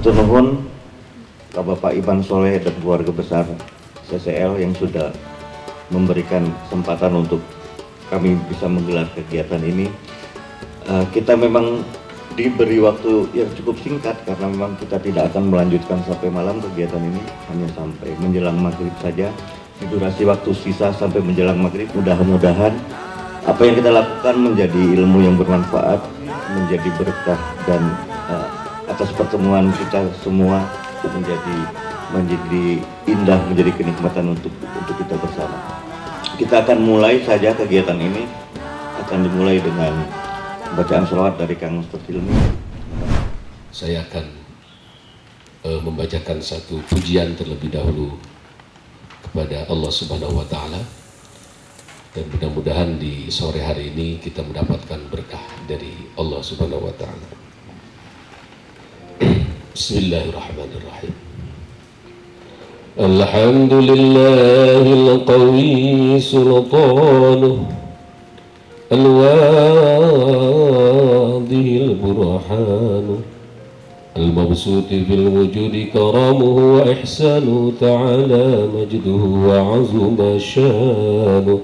Matur nuwun ke Bapak Iban Soleh dan keluarga besar CCL yang sudah memberikan kesempatan untuk kami bisa menggelar kegiatan ini. Kita memang diberi waktu yang cukup singkat karena memang kita tidak akan melanjutkan sampai malam kegiatan ini, hanya sampai menjelang maghrib saja. Di durasi waktu sisa sampai menjelang maghrib, mudah-mudahan apa yang kita lakukan menjadi ilmu yang bermanfaat, menjadi berkah, dan atas pertemuan kita semua menjadi indah, menjadi kenikmatan untuk kita bersama. Kita akan mulai saja kegiatan ini, akan dimulai dengan bacaan sholawat dari Kang Ustaz Hilmi. Saya akan membacakan satu pujian terlebih dahulu kepada Allah Subhanahu wa Ta'ala, dan mudah-mudahan di sore hari ini kita mendapatkan berkah dari Allah Subhanahu wa Ta'ala. Bismillahirrahmanirrahim. Alhamdulillahil qawi sultanuh al-wadihil burhanu al-mabsuti fil wujudi karamuhu wa ihsanu ta'ala majduhu wa azuma shanuh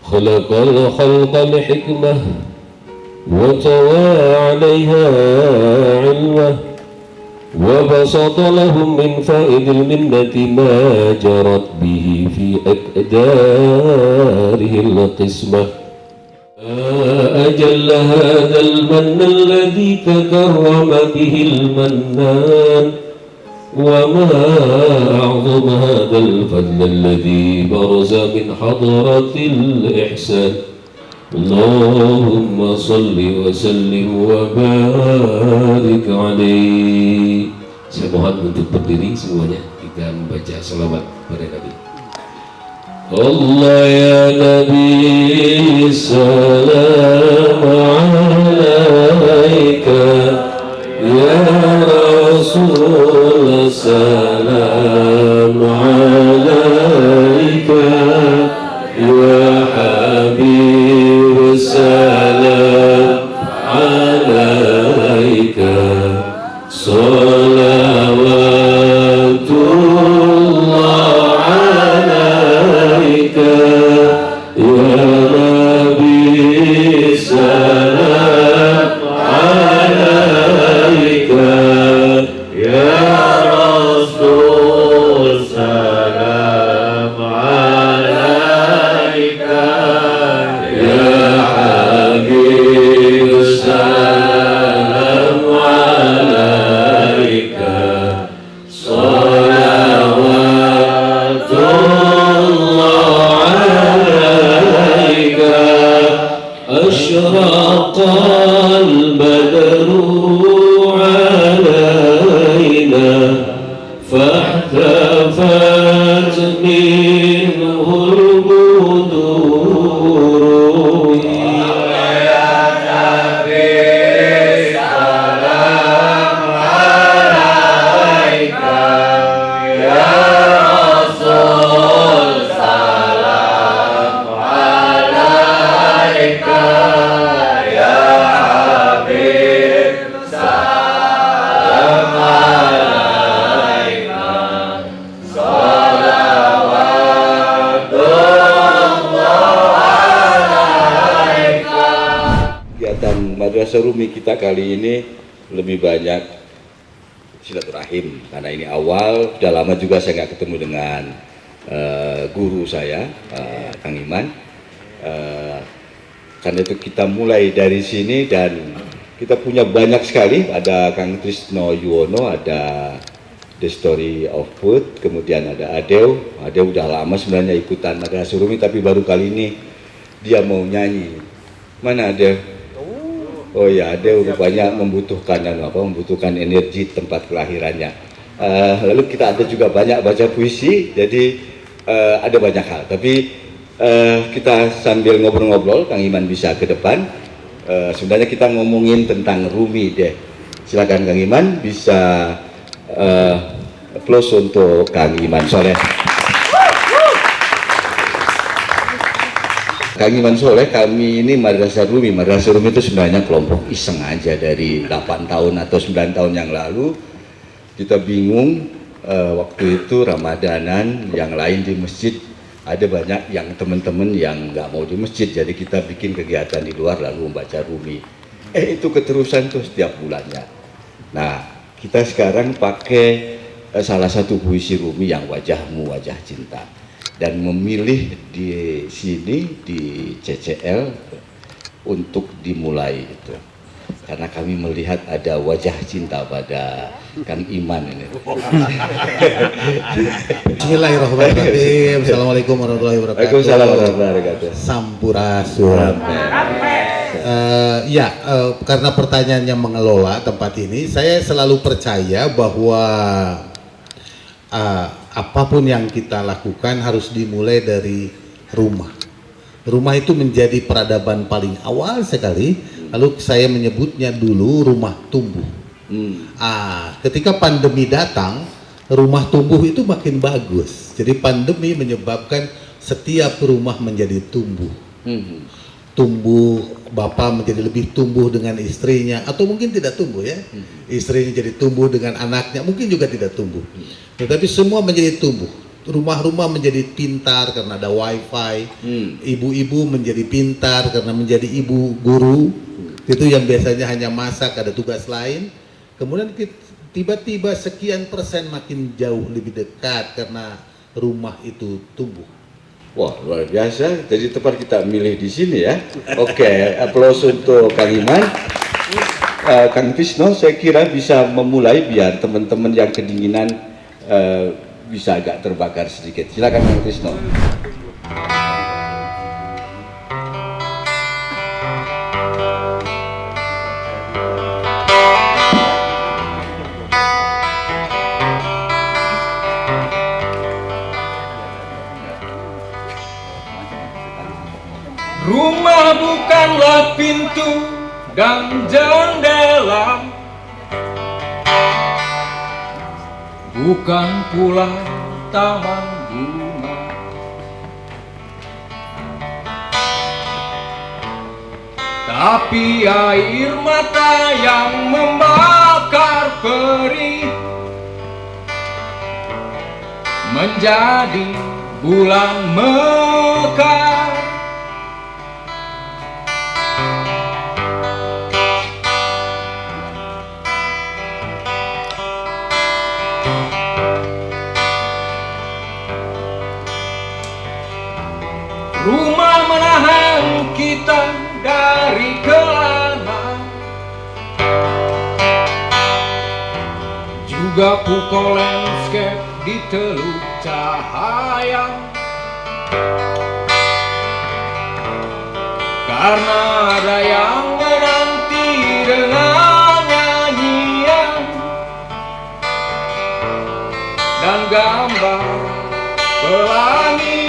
khalaqal khalqal hikmah wa tawa 'alayha 'ilmah وبسط لهم من فائد المنة ما جرت به في أقداره القسمة أجل هذا المن الذي تكرم به المنان وما أعظم هذا الفضل الذي برز من حضرة الإحسان اللهم صل وسلم وبارك عليه. Saya mohon untuk berdiri semuanya, kita membaca salawat pada Nabi. Allah ya Nabi salam alaika, ya Rasul salam alaika, ya Habib salam alaika, salawatullah alaika, ya Nabi salam alaika, ya Rasul salam alaika, ya Habib salam alaika, salawatullah alaika. Ashraqal badru alaina fahtafat minhul budur. Kegiatan Madrasah Rumi kita kali ini lebih banyak silaturahim, karena ini awal. Sudah lama juga saya nggak ketemu dengan guru saya, Kang Iman. Karena itu kita mulai dari sini, dan kita punya banyak sekali. Ada Kang Trisno Yuwono, ada The Story of Food, kemudian ada Adeu. Adeu udah lama sebenarnya ikutan Madrasah Rumi, tapi baru kali ini dia mau nyanyi. Mana Adeu? Oh ya, Adeu rupanya membutuhkan energi tempat kelahirannya. Lalu kita ada juga banyak baca puisi, jadi ada banyak hal. Tapi kita sambil ngobrol-ngobrol, Kang Iman bisa ke depan. Sebenarnya kita ngomongin tentang Rumi deh. Silakan Kang Iman bisa close untuk Kang Iman Soleh. Kang Iman Soleh, kami ini Madrasah Rumi. Madrasah Rumi itu sebenarnya kelompok iseng aja dari 8 tahun atau 9 tahun yang lalu. Kita bingung, waktu itu Ramadanan, yang lain di masjid, ada banyak yang teman-teman yang nggak mau di masjid, jadi kita bikin kegiatan di luar lalu membaca Rumi. Itu keterusan tuh setiap bulannya. Nah, kita sekarang pakai salah satu puisi Rumi yang Wajahmu Wajah Cinta, dan memilih di sini di CCL untuk dimulai itu karena kami melihat ada wajah cinta pada Kang Iman ini. Bismillahirrahmanirrahim. Assalamualaikum warahmatullahi wabarakatuh. Waalaikumsalam warahmatullahi wabarakatuh. Sampurasun. Karena pertanyaannya mengelola tempat ini, saya selalu percaya bahwa apapun yang kita lakukan harus dimulai dari rumah. Rumah itu menjadi peradaban paling awal sekali. Lalu saya menyebutnya dulu rumah tumbuh. Ketika pandemi datang, rumah tumbuh itu makin bagus. Jadi pandemi menyebabkan setiap rumah menjadi tumbuh. Tumbuh, bapak menjadi lebih tumbuh dengan istrinya, atau mungkin tidak tumbuh ya. Istrinya jadi tumbuh dengan anaknya, mungkin juga tidak tumbuh. Tetapi semua menjadi tumbuh. Rumah-rumah menjadi pintar karena ada wifi. Ibu-ibu menjadi pintar karena menjadi ibu guru. Itu yang biasanya hanya masak, ada tugas lain. Kemudian tiba-tiba sekian persen makin jauh lebih dekat karena rumah itu tumbuh. Wah, luar biasa. Jadi tepat kita milih di sini ya. Oke, aplaus untuk Kang Iman. Kang Tisno, saya kira bisa memulai biar teman-teman yang kedinginan bisa agak terbakar sedikit. Silakan Kang Tisno. Rumah bukanlah pintu dan jendela, bukan pula taman bunga. Tapi air mata yang membakar perih menjadi bulan mekar. Rumah menahan kita dari kelana, juga pukul landscape di teluk cahaya. Karena ada yang menanti dengan nyanyian dan gambar pelangi.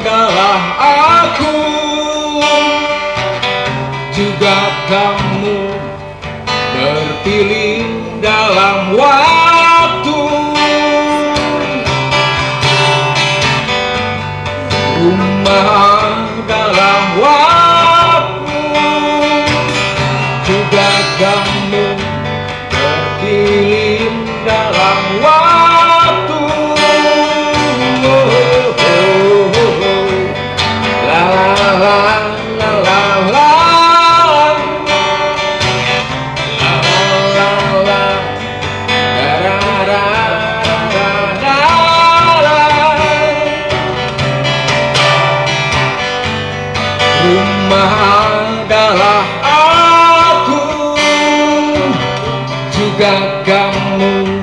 Adalah aku, juga kamu, berpilih dalam waktu. Rumah adalah waktu, juga kamu, berpilih dalam waktu. Rumah adalah aku, juga kamu,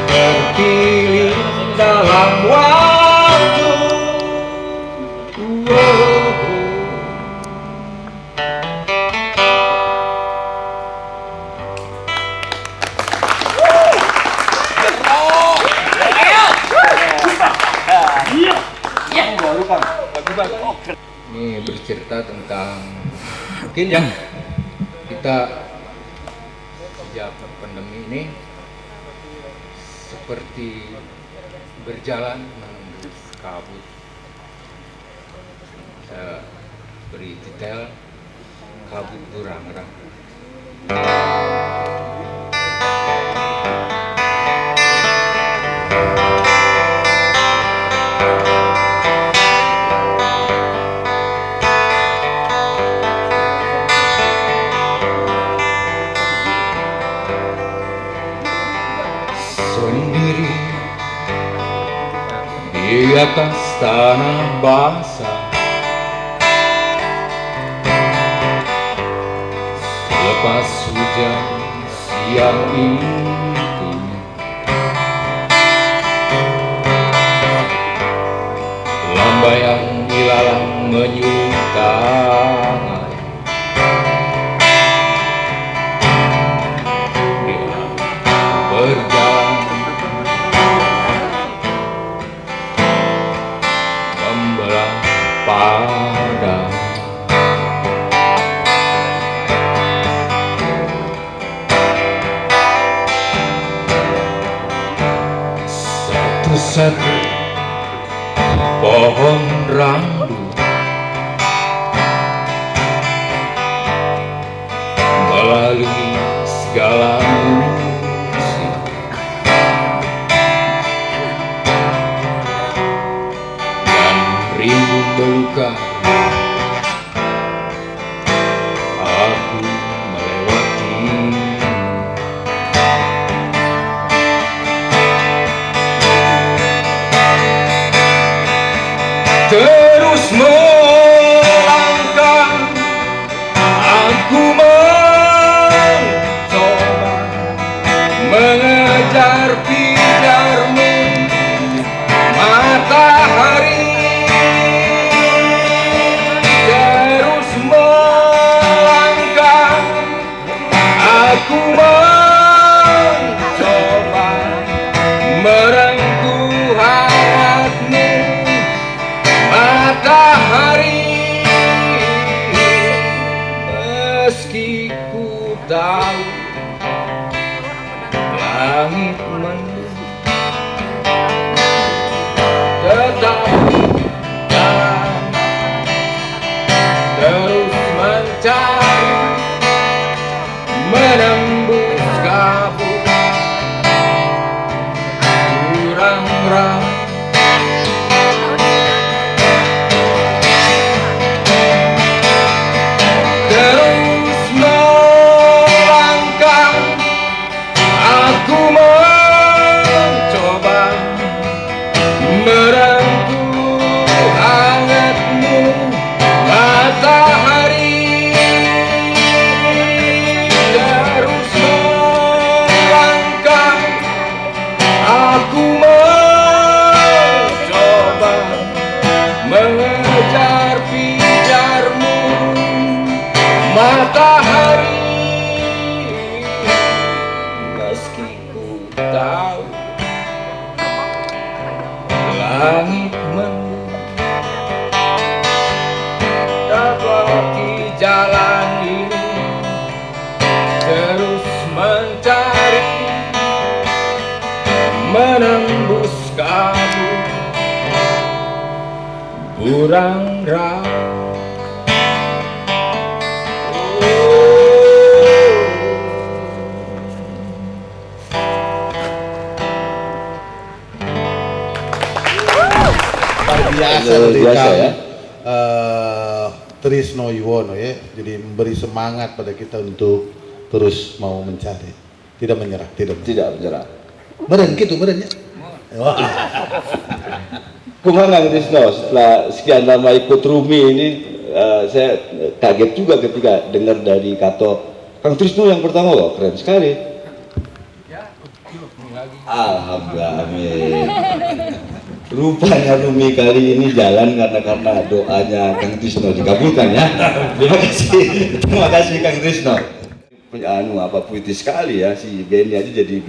terpilih dalam waktu. Ini bercerita tentang mungkin ya kita sejak pandemi ini seperti berjalan menembus kabut. Saya beri detail kabut burangrang. Sendiri di atas tanah basah, selepas hujan siang itu, lambaian ilalang menyuntai. Dia berjalan membelah padang. Satu-satu pohon rambu melalui segala musim, dan rimbun belukar aku melewati. Terus melangkah, aku mencoba mengejar pijarmu matahari. Terus melangkah, aku mencoba merengkuh hangatmu matahari, meski ku tahu langit mendung, tetapi jalan terus mencari, menembus kabut burangrang. Terus melangkah, aku mencoba merengkuh hangatmu matahari. Terus melangkah, aku mencoba mengejar pijarmu matahari, meski ku tahu langit mendung, tetapi jalan ini terus mencari, menembus kabut burangrang. Biasa Luar dari biasa kami, ya. Trisno Yuwono ya, jadi memberi semangat pada kita untuk terus mau mencari, tidak menyerah, tidak Tidak menyerah. meren gitu meren ya. Wah. Kumaha Kang Trisno, setelah sekian lama ikut Rumi ini, saya kaget juga ketika dengar dari Kato, Kang Trisno yang pertama loh, keren sekali. Alhamdulillah, amin. Rupanya Rumi kali ini jalan karena doanya Kang Trisno dikabulkan ya. Terima kasih Kang Trisno. Puitis sekali ya, si Benny aja jadi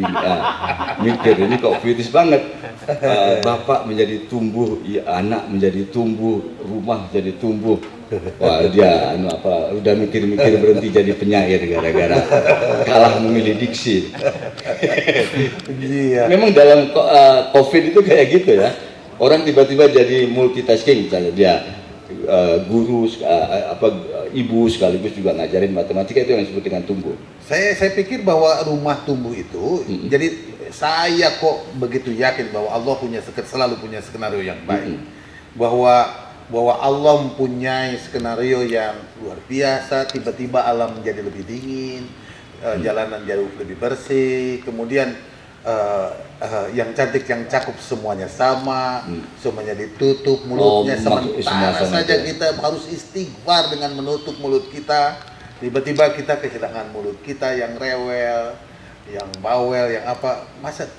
mikir ini kok puitis banget. Bapak menjadi tumbuh, ya, anak menjadi tumbuh, rumah jadi tumbuh, Wah dia udah mikir-mikir berhenti jadi penyair gara-gara kalah memilih diksi. Iya. Memang dalam COVID itu kayak gitu ya. Orang tiba-tiba jadi multitasking, misalnya dia guru, ibu sekaligus juga ngajarin matematika, itu yang disebut dengan tumbuh. Saya pikir bahwa rumah tumbuh itu, jadi saya kok begitu yakin bahwa Allah selalu punya skenario yang baik, bahwa Allah mempunyai skenario yang luar biasa. Tiba-tiba alam menjadi lebih dingin, jalanan jauh lebih bersih, kemudian yang cantik yang cakep semuanya sama, semuanya ditutup mulutnya, sementara saja kita harus istighfar dengan menutup mulut kita. Tiba-tiba kita kehilangan mulut kita yang rewel, yang bawel, yang apa, masa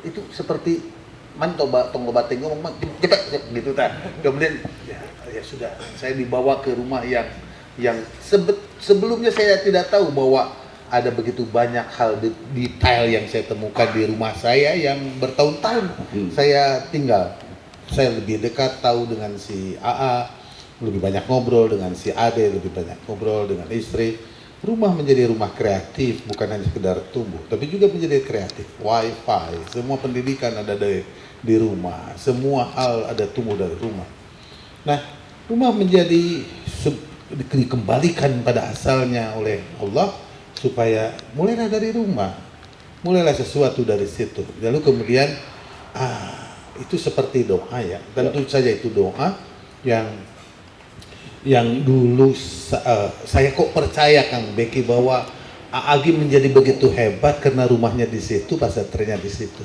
itu seperti tonggo bating ngomong cepet gitu kan. Kemudian ya sudah, saya dibawa ke rumah yang sebelumnya saya tidak tahu bahwa ada begitu banyak hal detail yang saya temukan di rumah saya yang bertahun-tahun saya tinggal. Saya lebih dekat tahu dengan si AA, lebih banyak ngobrol dengan si Ade, lebih banyak ngobrol dengan istri. Rumah menjadi rumah kreatif, bukan hanya sekedar tumbuh, tapi juga menjadi kreatif. Wifi, semua pendidikan ada di rumah, semua hal ada tumbuh dari rumah. Nah, rumah menjadi dikembalikan pada asalnya oleh Allah, supaya mulailah dari rumah, mulailah sesuatu dari situ. Lalu kemudian itu seperti doa ya, tentu saja itu doa yang dulu saya kok percaya Kang Beki bahwa Agi menjadi begitu hebat karena rumahnya di situ, pesantrennya di situ.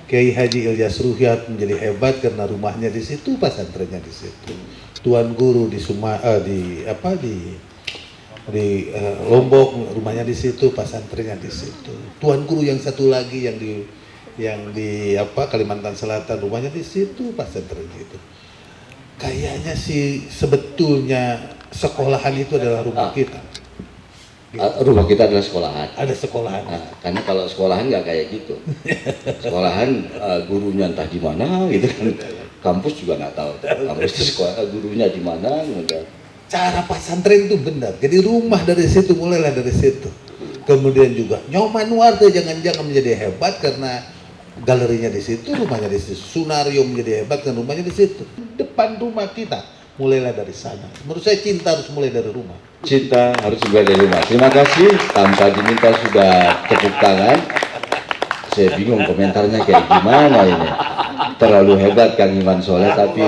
Kiai Haji Ilyas Ruhyat menjadi hebat karena rumahnya di situ, pesantrennya di situ. Tuan guru di Lombok rumahnya di situ, pesantrennya di situ. Tuan guru yang satu lagi yang di Kalimantan Selatan rumahnya di situ, pesantrennya itu. Kayaknya sih sebetulnya sekolahan itu adalah rumah kita. Rumah kita adalah sekolahan. Ada sekolahan. Karena kalau sekolahan nggak kayak gitu. Sekolahan gurunya entah di mana gitu kan. Kampus juga nggak tahu. Kampus itu sekolah gurunya di mana kemudian. Cara pesantren itu benar. Jadi rumah dari situ, mulailah dari situ. Kemudian juga Nyoman Nuarte jangan-jangan menjadi hebat karena galerinya di situ, rumahnya di situ. Sunario menjadi hebat karena rumahnya di situ. Depan rumah kita, mulailah dari sana. Menurut saya cinta harus mulai dari rumah. Cinta harus mulai dari rumah. Terima kasih, tanpa diminta sudah tepuk tangan. Saya bingung komentarnya kayak gimana ini. Terlalu hebat Kang Iman Soleh, tapi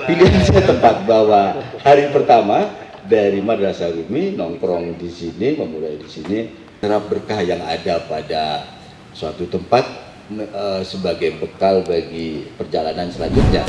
pilihan saya tepat bahwa hari pertama dari Madrasah Umi nongkrong di sini, memulai di sini, terap berkah yang ada pada suatu tempat sebagai bekal bagi perjalanan selanjutnya.